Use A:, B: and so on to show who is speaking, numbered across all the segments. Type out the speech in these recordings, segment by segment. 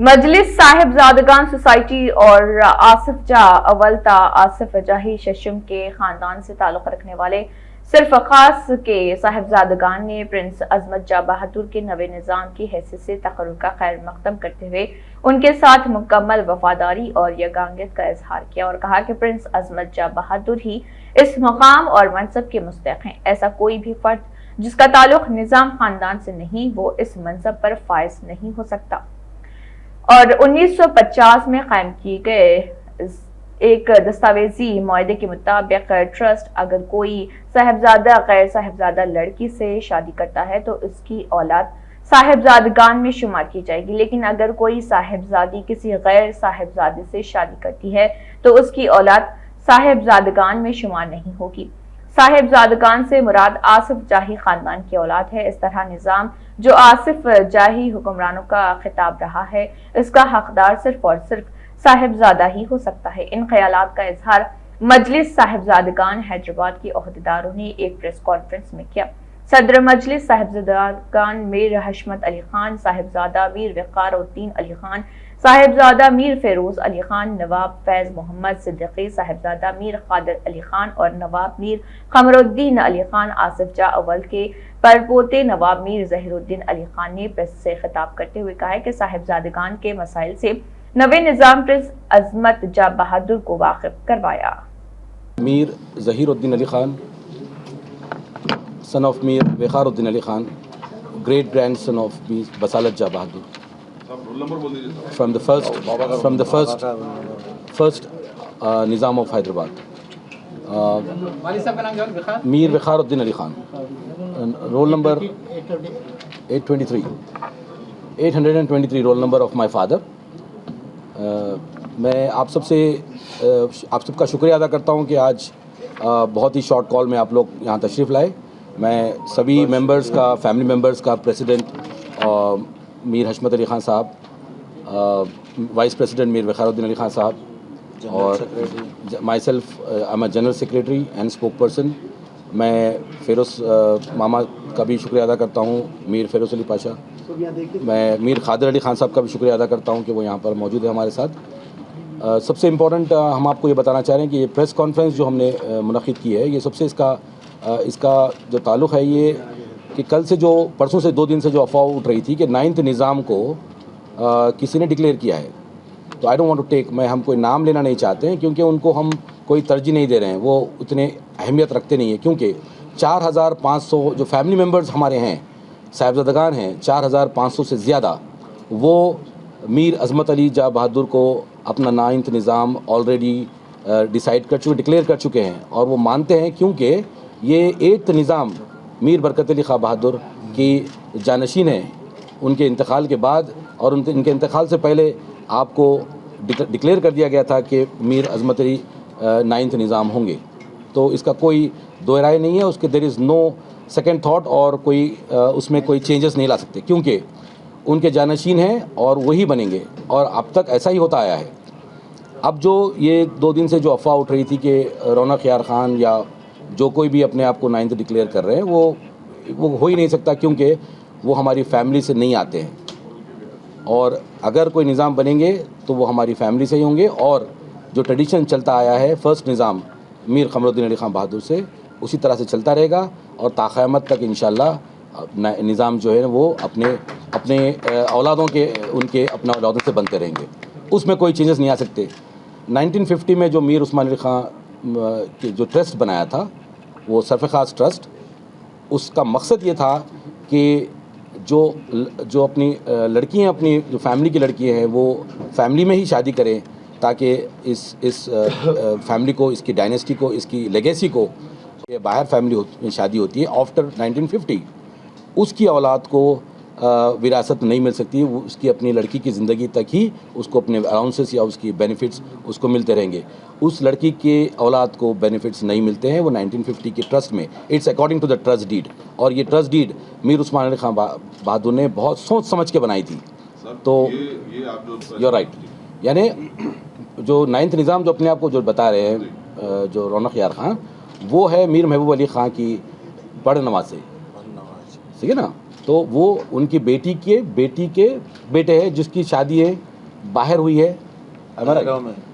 A: मजलिस साहिबजादगान society और आसिफ जा अवलता आसिफ जाही शशम के खानदान से ताल्लुक रखने वाले सिर्फ खास के साहिबजादगान ने प्रिंस अजमत जा बहादुर के नवे निजाम की हैसियत से तकर्रुर का खैर मकदम करते हुए उनके साथ मुकम्मल वफादारी और यगांगियत का इजहार किया और कहा कि प्रिंस अजमत जा बहादुर ही इस मुकाम और मनसब के मुस्तहिक हैं। ऐसा कोई भी फर्द जिसका ताल्लुक निजाम खानदान से नहीं, वो इस मनसब पर फायज नहीं हो सकता। और 1950 में कायम किए गए एक दस्तावेजी मुआहदे के मुताबिक ट्रस्ट अगर कोई साहिबजादा गैर साहिबजादा लड़की से शादी करता है तो उसकी औलाद साहिबजादगान में शुमार की जाएगी, लेकिन अगर कोई साहिबजादी किसी गैर साहिबजादे से शादी करती है तो उसकी औलाद साहिबजादगान में शुमार नहीं होगी। साहिबजादगान से मुराद आसिफ जाही खानदान की औलाद है। इस तरह निजाम जो आसिफ जाही हुक्मरानों का खिताब रहा है, इसका हकदार सिर्फ और सिर्फ साहिबजादा ही हो सकता है। इन ख्यालात का इजहार मजलिस साहिबजादगान हैदराबाद के ओहदेदारों ने एक प्रेस कॉन्फ्रेंस में किया। सदर मजलिस साहिबजादगान मीर हशमत अली खान, साहिबजादा मीर वक़ार उद्दीन अली खान, साहिबजादा मीर फेरोज अली खान, नवाब फैज मोहम्मद सिद्दीकी, साहिबजादा मीर कादिर अली खान और नवाब मीर कमरुद्दीन अली खान आसिफ जा अव्वल के परपोते नवाब मीर जहीरुद्दीन अली खान ने प्रेस से खिताब करते हुए कहा कि साहिबजादगान के मसाइल से नवे निजाम प्रिंस अजमत जा बहादुर को वाकिफ करवाया।
B: Mir Zahiruddin Ali Khan, son of Mir Waqaruddin Ali Khan, great grandson of Mir Basalat Jah Bahadur. From the first Nizam of Hyderabad. Mir Waqaruddin Ali Khan. Roll number 823. 823 roll number of my father. मैं आप सबका शुक्रिया अदा करता हूँ कि आज बहुत ही शॉर्ट कॉल में आप लोग यहाँ तशरीफ़ लाए। मैं सभी मेंबर्स का, फैमिली मेंबर्स का, प्रेसिडेंट मीर हशमत अली ख़ान साहब, वाइस प्रेसिडेंट मीर वक़ारुद्दीन अली ख़ान साहब और my self I am general secretary and spoke person. मैं फेरोज मामा का भी शुक्रिया अदा करता हूँ, मीर फेरोज अली पाशा। मैं मीर कादिर अली ख़ान साहब का भी शुक्रिया अदा करता हूँ कि वो यहाँ पर मौजूद है हमारे साथ। सबसे इम्पोर्टेंट हम आपको ये बताना चाह रहे हैं कि ये प्रेस कॉन्फ्रेंस जो हमने मुनक़िद की है, ये सबसे इसका जो ताल्लुक़ है ये कि कल से जो परसों से 2 दिन से जो अफवाह उठ रही थी कि 9th निज़ाम को किसी ने डिक्लेयर किया है। तो I don't want to take, मैं हम कोई नाम लेना नहीं चाहते हैं क्योंकि उनको हम कोई तरजीह नहीं दे रहे हैं, वो उतने अहमियत रखते नहीं हैं। क्योंकि 4500 जो फैमिली मेम्बर्स हमारे हैं, साहिबजादगान हैं, 4500 से ज़्यादा, वो मीर अज़मत अली जा बहादुर को अपना 9th निज़ाम ऑलरेडी डिसाइड कर चुके, डिक्लेयर कर चुके हैं और वो मानते हैं क्योंकि ये 8th निज़ाम मीर बरकत अली खां बहादुर की जानशीन है। उनके इंतकाल के बाद और इनके इंतकाल से पहले आपको डिक्लेयर कर दिया गया था कि मीर अज़मत अली 9th निज़ाम होंगे। तो इसका कोई दो राय नहीं है, उसके there is no second thought और कोई उसमें कोई चेंजेस नहीं ला सकते क्योंकि उनके जानशीन हैं और वही बनेंगे और अब तक ऐसा ही होता आया है। अब जो ये 2 दिन से जो अफवाह उठ रही थी कि रौनक यार ख़ान या जो कोई भी अपने आप को 9th डिक्लेयर कर रहे हैं, वो हो ही नहीं सकता क्योंकि वो हमारी फैमिली से नहीं आते हैं। और अगर कोई निज़ाम बनेंगे तो वो हमारी फैमिली से ही होंगे और जो ट्रेडिशन चलता आया है फर्स्ट निज़ाम मीर कमरुद्दीन अली खान बहादुर से, उसी तरह से चलता रहेगा और ताक़यामत तक इंशाअल्लाह निज़ाम जो है वो अपने औलादों के उनके अपने औलादों से बनते रहेंगे, उसमें कोई चेंजेस नहीं आ सकते। 1950 में जो मीर उस्मान अली खान के जो ट्रस्ट बनाया था, वो सरफ़-ए-ख़ास ट्रस्ट, उसका मकसद ये था कि जो अपनी लड़कियां, अपनी जो फैमिली की लड़कियां हैं, वो फैमिली में ही शादी करें ताकि इस फैमिली को, इसकी डायनेस्टी को, इसकी लेगेसी को, ये बाहर फैमिली में शादी होती है आफ्टर 1950, उसकी औलाद को विरासत नहीं मिल सकती। उसकी अपनी लड़की की ज़िंदगी तक ही उसको अपने अलाउंसेस या उसकी बेनिफिट्स उसको मिलते रहेंगे। उस लड़की के औलाद को बेनिफिट्स नहीं मिलते हैं, वो 1950 के ट्रस्ट में, it's according to the trust deed. और ये ट्रस्ट डीड मीर उस्मान अली खान बहादुर ने बहुत सोच समझ के बनाई थी। तो यूर राइट, यानी जो 9th निज़ाम जो अपने आप को जो बता रहे हैं जो रौनक यार ख़ान, वो है मीर महबूब अली ख़ान की बड़ नवाज़, ठीक है ना। तो वो उनकी बेटी के बेटे है जिसकी शादी है बाहर हुई है, हमारा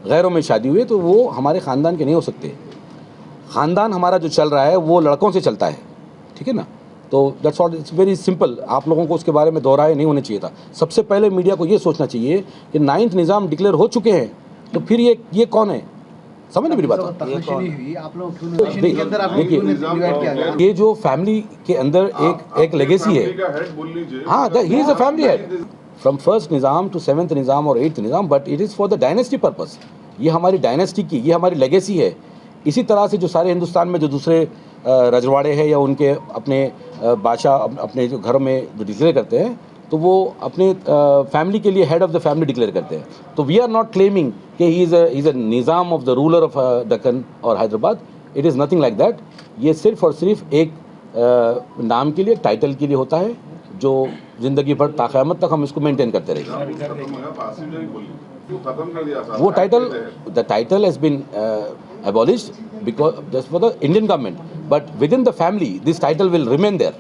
B: गैरों में शादी हुई है, तो वो हमारे ख़ानदान के नहीं हो सकते। ख़ानदान हमारा जो चल रहा है वो लड़कों से चलता है, ठीक है ना। तो that's all, it's very simple. आप लोगों को उसके बारे में दोहराए नहीं होना चाहिए था। सबसे पहले मीडिया को ये सोचना चाहिए कि 9th निज़ाम डिक्लेयर हो चुके हैं, तो फिर ये कौन है? समझ मेरी बात। देखिए, ये जो फैमिली के अंदर एक लेगेसी है। हाँ, he is a family head from 1st Nizam to 7th Nizam और 8th Nizam, but it is for the dynasty purpose. ये हमारी डायनेस्टी की, ये हमारी लेगेसी है। इसी तरह से जो सारे हिंदुस्तान में जो दूसरे रजवाड़े हैं या उनके अपने बादशाह अपने जो घरों में जो डिक्लेयर करते हैं, तो वो अपने फैमिली के लिए head of the family declare करते हैं। तो वी आर नॉट क्लेमिंग कि he is a Nizam of the ruler of Deccan और Hyderabad. It is nothing like that. ये सिर्फ और सिर्फ एक नाम के लिए, टाइटल के लिए होता है, जो ज़िंदगी भर ताक़यामत तक हम इसको मेंटेन करते रहेंगे। वो title, the title has been abolished because just for the Indian government, but within the family this title will remain there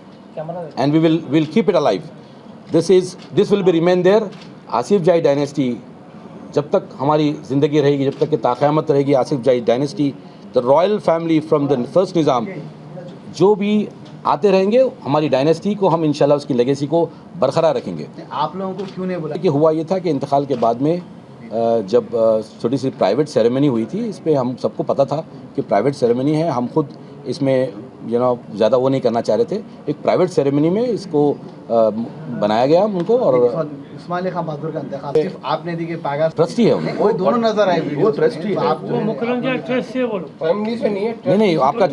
B: and we'll keep it alive. This will be remain there. Asif जाही dynasty जब तक हमारी ज़िंदगी रहेगी, जब तक कि ताक़यामत रहेगी, आसिफ जाही dynasty, the royal family from the 1st निज़ाम, जो भी आते रहेंगे, हमारी डायनेस्टी को हम इंशाल्लाह उसकी लेगेसी को बरकरार रखेंगे।
C: आप लोगों को क्यों नहीं बोला?
B: कि हुआ ये था कि इंतकाल के बाद में जब छोटी सी प्राइवेट सेरेमनी हुई थी, इस पर हम सबको पता था कि प्राइवेट सेरेमनी है, हम खुद इसमें ज़्यादा वो नहीं करना चाह रहे थे। एक प्राइवेट सेरेमनी में इसको बनाया गया उनको, और
C: उस्मान अली खान बहादुर का इंतकाल सिर्फ आपने दी कि पागा
B: ट्रस्टी है उन्हें,
C: वो दोनों नजर आए, वो ट्रस्टी है,
D: वो मुकररम ट्रस्ट से बोलो, फैमिली से नहीं है।
B: नहीं, आपका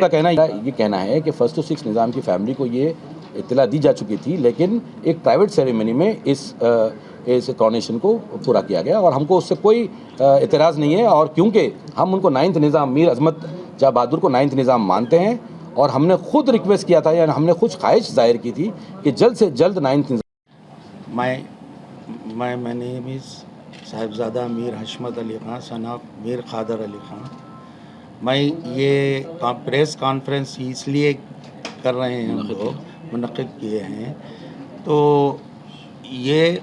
B: कहना ये कहना है कि 1st to 6th निज़ाम की फैमिली को ये इत्तला दी जा चुकी थी, लेकिन एक प्राइवेट सेरेमनी में इस कॉर्नेशन को पूरा किया गया और हमको उससे कोई एतराज़ नहीं है। और क्योंकि हम उनको 9th निज़ाम, मीर अज़मत जाह बहादुर को 9th निज़ाम मानते हैं, और हमने खुद रिक्वेस्ट किया था, यानी हमने खुद ख्वाहिश जाहिर की थी कि जल्द से जल्द 9th Nizam.
E: My name is Sahibzada Mir Hashmat Ali Khan son of Mir Qadir Ali Khan. मैं ये प्रेस कॉन्फ्रेंस इसलिए कर रहे हैं, हम लोग मुनक़िद किए हैं, तो ये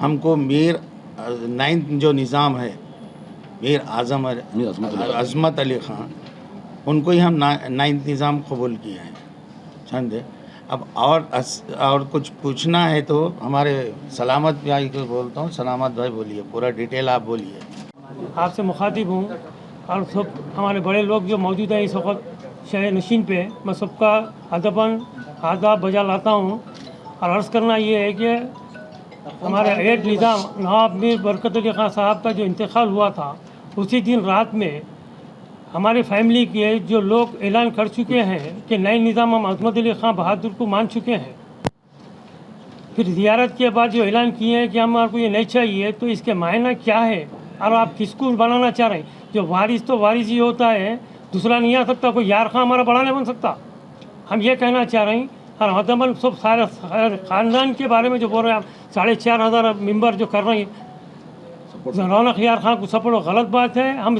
E: हमको मीर 9th जो निज़ाम है, मीर अज़मत अली ख़ान, उनको ही हम 9th निज़ाम कबूल किए हैं। समझे? अब और कुछ पूछना है तो हमारे सलामत भाई को बोलता हूँ। सलामत भाई बोलिए, पूरा डिटेल आप बोलिए।
D: आपसे मुखातिब हूँ और सब हमारे बड़े लोग जो मौजूद हैं इस वक्त शहर नशीन पे, मैं सबका अदबन आदाब बजा लाता हूँ और अर्ज़ करना ये है कि हमारे 8th निज़ाम नवाब मीर बरकत अली ख़ान साहब का जो इंतकाल हुआ था, उसी दिन रात में हमारे फैमिली के जो लोग ऐलान कर चुके हैं कि 9th निज़ाम हम अज़मत अली ख़ान बहादुर को मान चुके हैं। फिर ज़ियारत के बाद जो ऐलान किए हैं कि हमारे को ये नहीं चाहिए, तो इसके मायना क्या है और आप किसको बनाना चाह रहे हैं? जो वारिस तो वारिस ही होता है, दूसरा नहीं आ सकता, कोई यार खां हमारा बड़ा नहीं बन सकता। हम ये कहना चाह रहे हैं। और हदमन सब सारे ख़ानदान के बारे में जो बोल रहे हैं आप, 4,500 मेंबर जो कर रहे हैं रौनक यार खां को सपोर्ट, गलत बात है। हम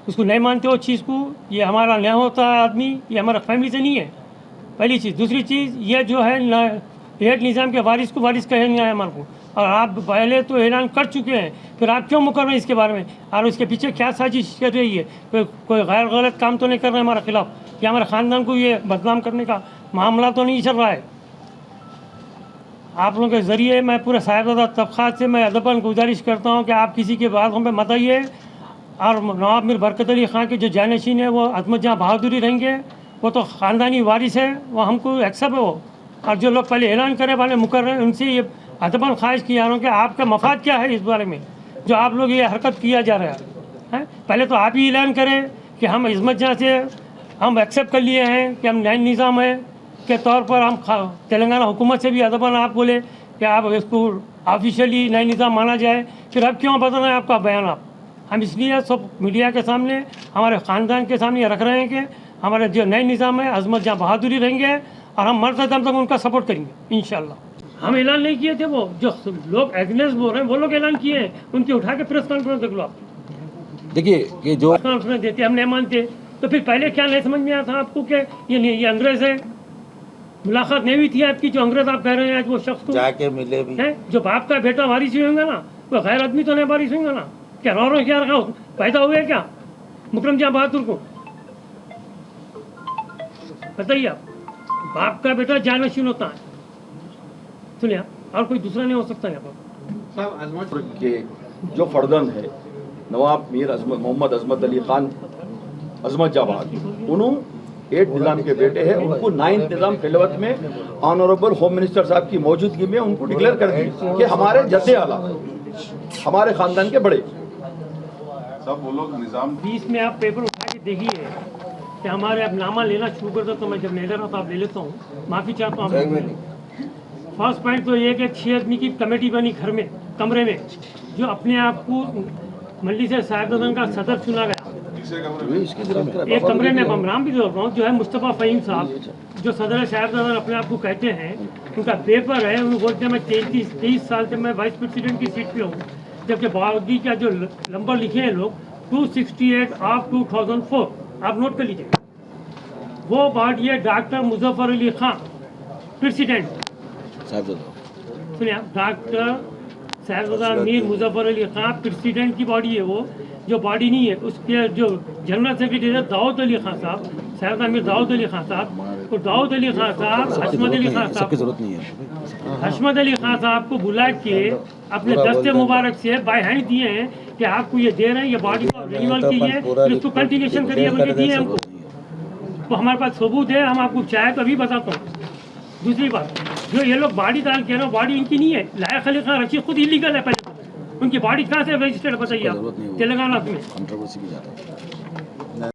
D: उसको नहीं मानते हो चीज़ को। ये हमारा नहीं होता आदमी, ये हमारा फैमिली से नहीं है, पहली चीज़। दूसरी चीज़ ये जो है 8th निज़ाम के वारिस को वारिस कहे नहीं आया हमारे को, और आप पहले तो ऐलान कर चुके हैं, फिर आप क्यों मुकर रहे हैं इसके बारे में? और उसके पीछे क्या साजिश कर रही है? कोई गैर गलत काम तो नहीं कर रहे हैं हमारे खिलाफ, या हमारे ख़ानदान को ये बदनाम करने का मामला तो नहीं चल रहा है? आप लोगों के ज़रिए मैं पूरे साहिबजादा तबक़ात से मैं अदबन गुजारिश करता हूँ कि आप किसी के बातों पे मत आइए। और नवाब मीर बरकत अली ख़ान के जो जानशीन है वो अज़मत जाह बहादुर रहेंगे, वो तो ख़ानदानी वारिस है, वो हमको एक्सेप्ट है वो। और जो लोग पहले ऐलान करे वाले मुकर रहे हैं, उनसे ये अदबन ख्वाहिश की जा रहा हूँ कि आपका मफाद क्या है इस बारे में जो आप लोग ये हरकत किया जा रहा है? पहले तो आप ही ऐलान करें कि हम अज़मत जाह से हम एक्सेप्ट कर लिए हैं कि हम 9th निज़ाम है के तौर पर हम तेलंगाना हुकूमत से भी अदबन आप बोले कि आप इसको ऑफिशियली 9th निज़ाम माना जाए। फिर अब क्यों बदल रहे हैं आपका बयान? आप हम इसलिए सब मीडिया के सामने, हमारे ख़ानदान के सामने रख रहे हैं कि हमारे जो 9th निज़ाम है अज़मत जाह बहादुरी रहेंगे और हम मरते दम तक उनका सपोर्ट करेंगे इंशाल्लाह। हम ऐलान नहीं किए थे, वो जो लोग एग्नेस्ट बोल रहे हैं वो लोग ऐलान किए हैं, उनके उठा के प्रेस कॉन्फ्रेंस देख लो आप।
B: देखिए कि जो
D: कॉन्फ्रेंस देते हम नहीं मानते, तो फिर पहले क्या नहीं समझ में आया था आपको कि ये अंग्रेज़ है? मुलाकात नहीं हुई थी आपकी, जो अंग्रेज आप कह रहे हैं आज वो शख्स को
E: जाके मिले भी।
D: है? जो बाप का बेटा वारिस ही होंगे ना, कोई गैर आदमी तो नहीं वारिस होंगे ना। क्या रो क्या रखा पैदा हुए क्या मुकरम जहाँ बहादुर को? बताइए आप, बाप का बेटा जानशीन होता है। सुनिए, और कोई दूसरा नहीं हो सकता यहाँ पर।
B: के जो फर्जंद है नवाब मीर अजमत मोहम्मद अजमत अली खान अजमत जाबाद, उन्होंने 8 निज़ाम के बेटे हैं। उनको 9 निज़ाम खिलवत में ऑनरेबल होम मिनिस्टर साहब की मौजूदगी में उनको डिक्लेयर कर दी कि हमारे जद्दे आला, हमारे खानदान के बड़े
F: सब वो लोग निज़ाम
D: 20 में आप पेपर उठा के देखिए कि हमारे अब नामा लेना शुरू कर दो, तो मैं जब नहीं ले रहा था आप ले लेता हूँ, माफ़ी चाहता हूँ। फर्स्ट पॉइंट तो ये कि 6 आदमी की कमेटी बनी घर में, कमरे में, जो अपने आप को मंडी से साहिबजादा का सदर चुना गया। एक कमरे में हम नाम भी बोल रहा हूँ, जो है मुस्तफ़ा फ़हीम साहब, जो सदर साहिबजादा अपने आप को कहते हैं, उनका पेपर है, उन्होंने बोलते हैं मैं 23 साल से मैं वाइस प्रेसिडेंट की सीट पे हूँ, जबकि बागी का जो नंबर लिखे हैं लोग 268 ऑफ 2004, आप नोट कर लीजिए। वो बॉडी है डॉक्टर मुजफ्फर अली खान प्रेसिडेंट, सुनिए, डॉक्टर साहिबजादा मीर मुजफ्फर अली खान प्रेसिडेंट की बॉडी है वो, जो बॉडी नहीं है। उसके जो जनरल सेक्रेटरी है दाऊद अली खान साहब, साहिबजादा मीर दाऊद अली खान साहब, और दाऊद अली खान साहब हशमत अली खान साहब, हशमत अली खान साहब को बुला के अपने दस्ते मुबारक से बाय हैंड दिए हैं कि आपको ये दे रहे हैं, ये बॉडी को रिन्यूअल कीजिए, फिर उसको कंटिन्यूशन करिए, बोल के दिए हमको। तो हमारे पास सबूत है, हम आपको चाहे तो अभी बताता हूँ। दूसरी बात, जो ये लोग बॉडी डाल के ना, बॉडी इनकी नहीं है, लायक अली खान रशीद खुद इलीगल है। पहले उनकी बॉडी कहाँ से रजिस्टर्ड बताइए आप तेलंगाना में?